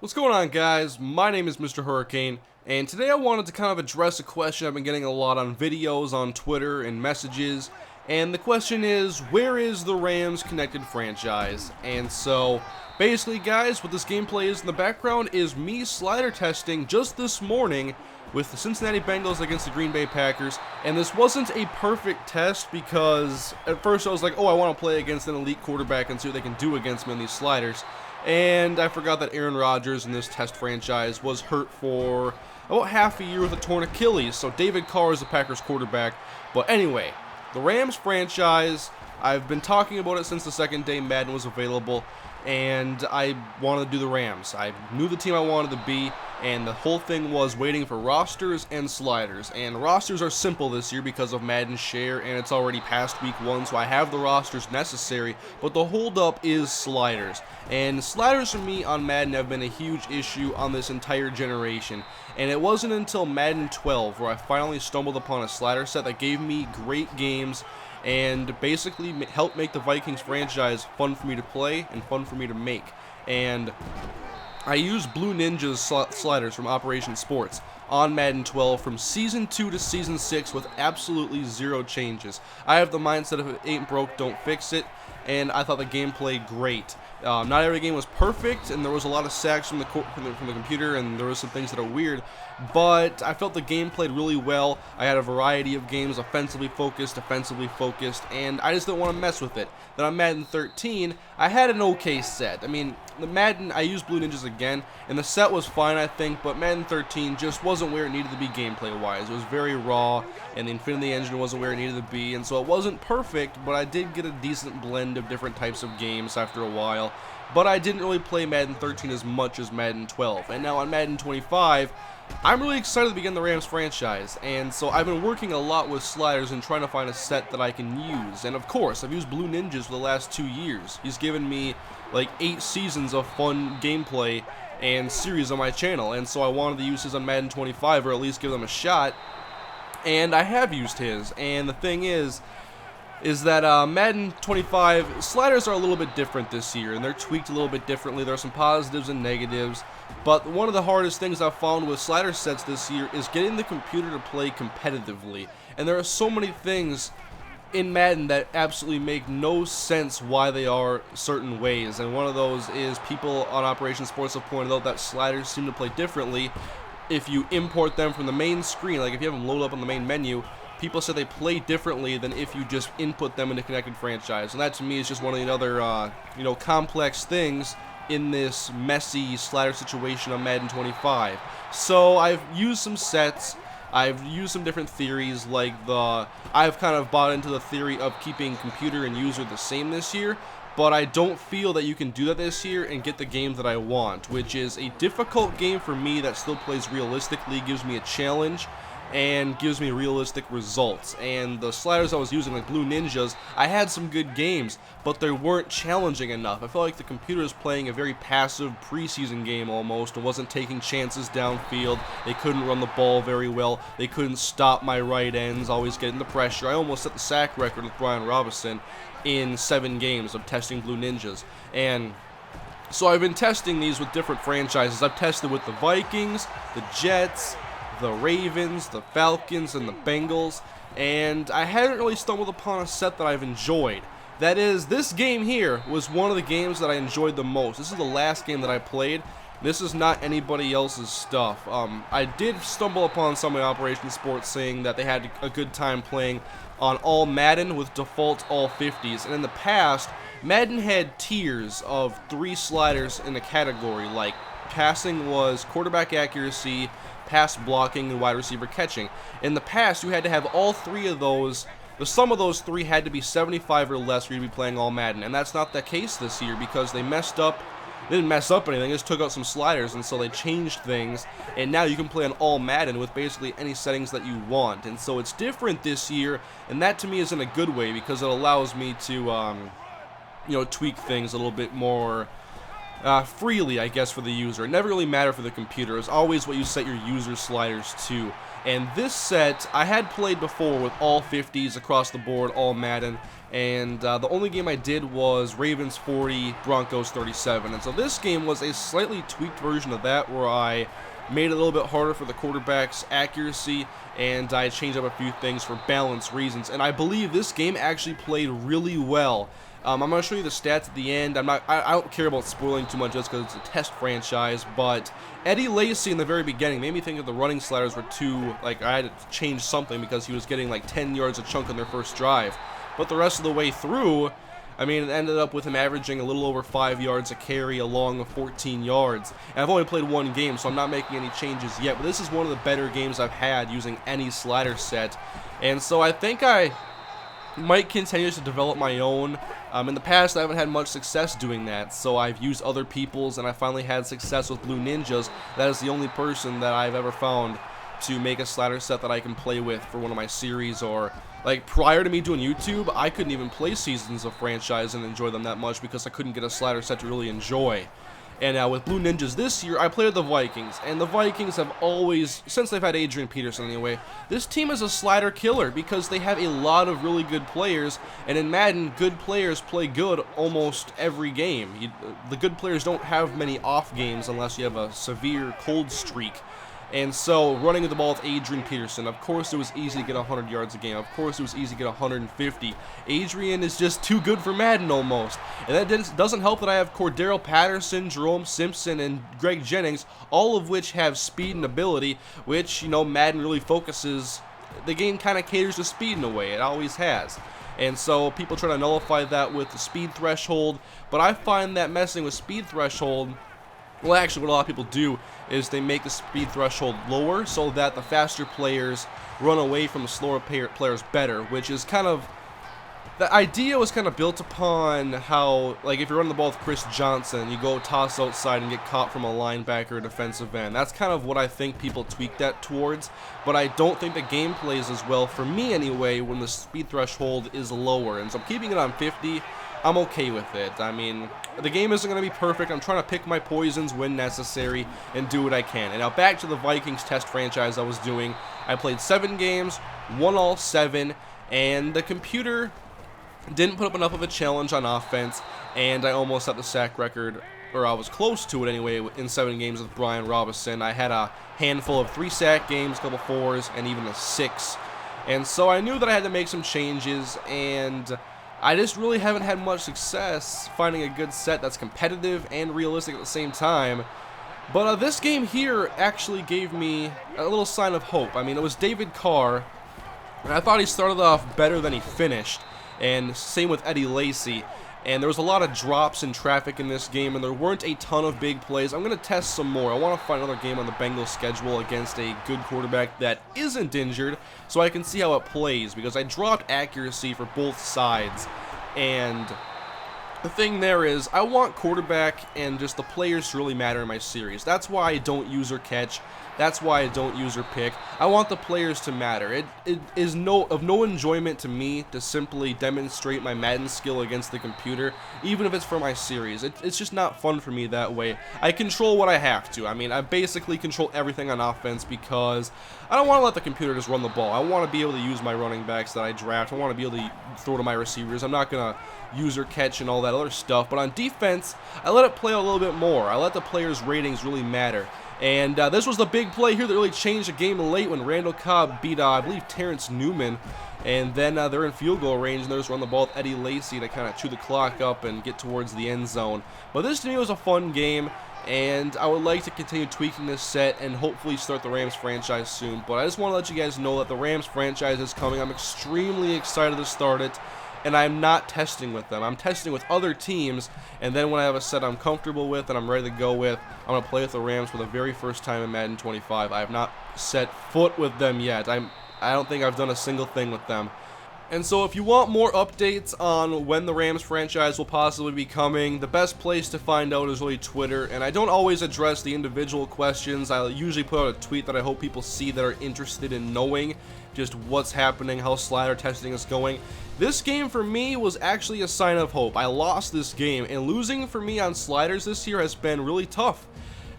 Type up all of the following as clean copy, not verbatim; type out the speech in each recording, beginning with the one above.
What's going on, guys? My name is MrHurriicane, and today I wanted to kind of address a question I've been getting a lot on videos, on Twitter, and messages, and the question is, where is the Rams connected franchise? And so, basically, guys, what this gameplay is in the background is me slider testing just this morning with the Cincinnati Bengals against the Green Bay Packers, and this wasn't a perfect test because at first I was like, oh, I want to play against an elite quarterback and see what they can do against me in these sliders. And I forgot that Aaron Rodgers in this test franchise was hurt for about half a year with a torn Achilles, so David Carr is the Packers quarterback. But anyway, the Rams franchise, I've been talking about it since the second day Madden was available, and I wanted to do the Rams. I knew the team I wanted to be, and the whole thing was waiting for rosters and sliders. And rosters are simple this year because of Madden share, and it's already past week 1, so I have the rosters necessary, but the holdup is sliders. And sliders for me on Madden have been a huge issue on this entire generation. And it wasn't until Madden 12 where I finally stumbled upon a slider set that gave me great games and basically helped make the Vikings franchise fun for me to play and fun for me to make. And I used Blue Ninja's sliders from Operation Sports on Madden 12 from Season 2 to Season 6 with absolutely zero changes. I have the mindset if it ain't broke, don't fix it, and I thought the game played great. Not every game was perfect, and there was a lot of sacks from the computer, and there was some things that are weird, but I felt the game played really well. I had a variety of games, offensively focused, defensively focused, and I just didn't want to mess with it. Then on Madden 13, I had an okay set. I mean, the Madden, I used Blue Ninjas again, and the set was fine, I think, but Madden 13 just wasn't where it needed to be gameplay-wise. It was very raw, and the Infinity Engine wasn't where it needed to be, and so it wasn't perfect, but I did get a decent blend of different types of games after a while. But I didn't really play Madden 13 as much as Madden 12. And now on Madden 25, I'm really excited to begin the Rams franchise. And so I've been working a lot with sliders and trying to find a set that I can use. And of course, I've used Blue Ninjas for the last 2 years. He's given me like 8 seasons of fun gameplay and series on my channel. And so I wanted to use his on Madden 25, or at least give them a shot. And I have used his. And the thing is that Madden 25 sliders are a little bit different this year, and they're tweaked a little bit differently. There are some positives and negatives, but one of the hardest things I've found with slider sets this year is getting the computer to play competitively. And there are so many things in Madden that absolutely make no sense why they are certain ways, and one of those is people on Operation Sports have pointed out that sliders seem to play differently if you import them from the main screen. Like if you have them load up on the main menu, people say they play differently than if you just input them into connected franchise, and that to me is just one of the other, complex things in this messy slider situation on Madden 25. So I've used some sets, I've used some different theories, like I've kind of bought into the theory of keeping computer and user the same this year, but I don't feel that you can do that this year and get the game that I want, which is a difficult game for me that still plays realistically, gives me a challenge, and gives me realistic results. And the sliders I was using, like Blue Ninjas, I had some good games, but they weren't challenging enough. I felt like the computer was playing a very passive preseason game almost, and wasn't taking chances downfield. They couldn't run the ball very well. They couldn't stop my right ends, always getting the pressure. I almost set the sack record with Brian Robinson in 7 games of testing Blue Ninjas. And so I've been testing these with different franchises. I've tested with the Vikings, the Jets, the Ravens, the Falcons, and the Bengals, and I hadn't really stumbled upon a set that I've enjoyed. That is, this game here was one of the games that I enjoyed the most. This is the last game that I played. This is not anybody else's stuff. I did stumble upon some of Operation Sports saying that they had a good time playing on all Madden with default all 50s, and in the past, Madden had tiers of 3 sliders in a category, like passing was quarterback accuracy, pass blocking, and wide receiver catching. In the past, you had to have all 3 of those. The sum of those 3 had to be 75 or less for you to be playing all Madden, and that's not the case this year because they messed up. They didn't mess up anything, they just took out some sliders, and so they changed things, and now you can play on all Madden with basically any settings that you want. And so it's different this year, and that to me is in a good way because it allows me to tweak things a little bit more freely, I guess, for the user. It never really mattered for the computer. It was always what you set your user sliders to. And this set, I had played before with all 50s across the board, all Madden, and the only game I did was Ravens 40, Broncos 37. And so this game was a slightly tweaked version of that, where I made it a little bit harder for the quarterback's accuracy, and I changed up a few things for balance reasons. And I believe this game actually played really well. I'm going to show you the stats at the end. I don't care about spoiling too much just because it's a test franchise, but Eddie Lacy in the very beginning made me think that the running sliders were too, like, I had to change something because he was getting like 10 yards a chunk on their first drive. But the rest of the way through, I mean, it ended up with him averaging a little over 5 yards a carry along 14 yards. And I've only played one game, so I'm not making any changes yet, but this is one of the better games I've had using any slider set. And so I think I might continue to develop my own. In the past, I haven't had much success doing that, so I've used other people's, and I finally had success with Blue Ninjas. That is the only person that I've ever found to make a slider set that I can play with for one of my series. Or, like, prior to me doing YouTube, I couldn't even play seasons of franchise and enjoy them that much because I couldn't get a slider set to really enjoy. And with Blue Ninjas this year, I played with the Vikings, and the Vikings have always, since they've had Adrian Peterson anyway, this team is a slider killer because they have a lot of really good players, and in Madden, good players play good almost every game. The good players don't have many off games unless you have a severe cold streak. And so, running with the ball with Adrian Peterson, of course it was easy to get 100 yards a game. Of course it was easy to get 150. Adrian is just too good for Madden almost. And that doesn't help that I have Cordero Patterson, Jerome Simpson, and Greg Jennings, all of which have speed and ability, which, you know, Madden really focuses. The game kind of caters to speed in a way. It always has. And so people try to nullify that with the speed threshold. But I find that messing with speed threshold, well, actually, what a lot of people do is they make the speed threshold lower so that the faster players run away from the slower players better, which is kind of, the idea was kind of built upon how, like, if you're running the ball with Chris Johnson, you go toss outside and get caught from a linebacker or defensive end. That's kind of what I think people tweak that towards, but I don't think the game plays as well, for me anyway, when the speed threshold is lower. And so keeping it on 50, I'm okay with it. I mean, the game isn't going to be perfect. I'm trying to pick my poisons when necessary and do what I can. And now back to the Vikings test franchise I was doing. I played 7 games, won all 7, and the computer didn't put up enough of a challenge on offense, and I almost set the sack record, or I was close to it anyway, in 7 games with Brian Robinson. I had a handful of 3 sack games, a couple 4s, and even a 6. And so I knew that I had to make some changes, and I just really haven't had much success finding a good set that's competitive and realistic at the same time. But this game here actually gave me a little sign of hope. I mean, it was David Carr, and I thought he started off better than he finished. And same with Eddie Lacy. And there was a lot of drops in traffic in this game, and there weren't a ton of big plays. I'm going to test some more. I want to find another game on the Bengals schedule against a good quarterback that isn't injured, so I can see how it plays, because I dropped accuracy for both sides. And the thing there is, I want quarterback and just the players to really matter in my series. That's why I don't use or catch. That's why I don't use or pick. I want the players to matter. It is of no enjoyment to me to simply demonstrate my Madden skill against the computer, even if it's for my series. It's just not fun for me that way. I control what I have to. I mean, I basically control everything on offense because I don't want to let the computer just run the ball. I want to be able to use my running backs that I draft. I want to be able to throw to my receivers. I'm not going to use or catch and all that other stuff. But on defense, I let it play a little bit more. I let the players' ratings really matter. And this was the big play here that really changed the game late when Randall Cobb beat, I believe, Terrence Newman. And then they're in field goal range, and they just run the ball with Eddie Lacy to kind of chew the clock up and get towards the end zone. But this to me was a fun game, and I would like to continue tweaking this set and hopefully start the Rams franchise soon. But I just want to let you guys know that the Rams franchise is coming. I'm extremely excited to start it. And I'm not testing with them. I'm testing with other teams, and then when I have a set I'm comfortable with and I'm ready to go with, I'm going to play with the Rams for the very first time in Madden 25. I have not set foot with them yet. I don't think I've done a single thing with them. And so if you want more updates on when the Rams franchise will possibly be coming, the best place to find out is really Twitter. And I don't always address the individual questions. I usually put out a tweet that I hope people see that are interested in knowing just what's happening, how slider testing is going. This game for me was actually a sign of hope. I lost this game, and losing for me on sliders this year has been really tough.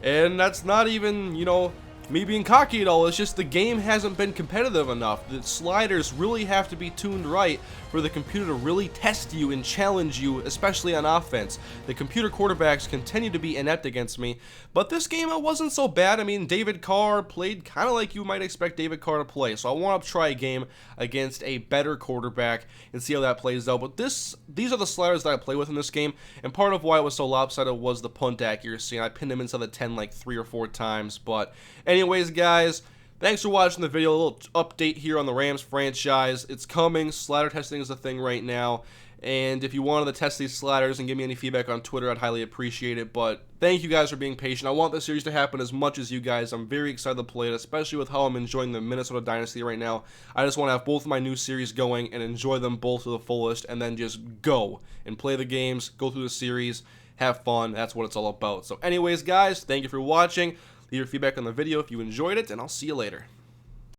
And that's not even, you know, me being cocky at all. It's just the game hasn't been competitive enough. The sliders really have to be tuned right for the computer to really test you and challenge you, especially on offense. The computer quarterbacks continue to be inept against me, but this game it wasn't so bad. I mean, David Carr played kind of like you might expect David Carr to play, so I want to try a game against a better quarterback and see how that plays out. But these are the sliders that I play with in this game, and part of why it was so lopsided was the punt accuracy. I pinned him inside the 10 like 3 or 4 times, but anyways, guys, thanks for watching the video. A little update here on the Rams franchise. It's coming. Slider testing is a thing right now. And if you wanted to test these sliders and give me any feedback on Twitter, I'd highly appreciate it. But thank you guys for being patient. I want this series to happen as much as you guys. I'm very excited to play it, especially with how I'm enjoying the Minnesota Dynasty right now. I just want to have both of my new series going and enjoy them both to the fullest, and then just go and play the games, go through the series, have fun. That's what it's all about. So anyways, guys, thank you for watching. Leave your feedback on the video if you enjoyed it, and I'll see you later.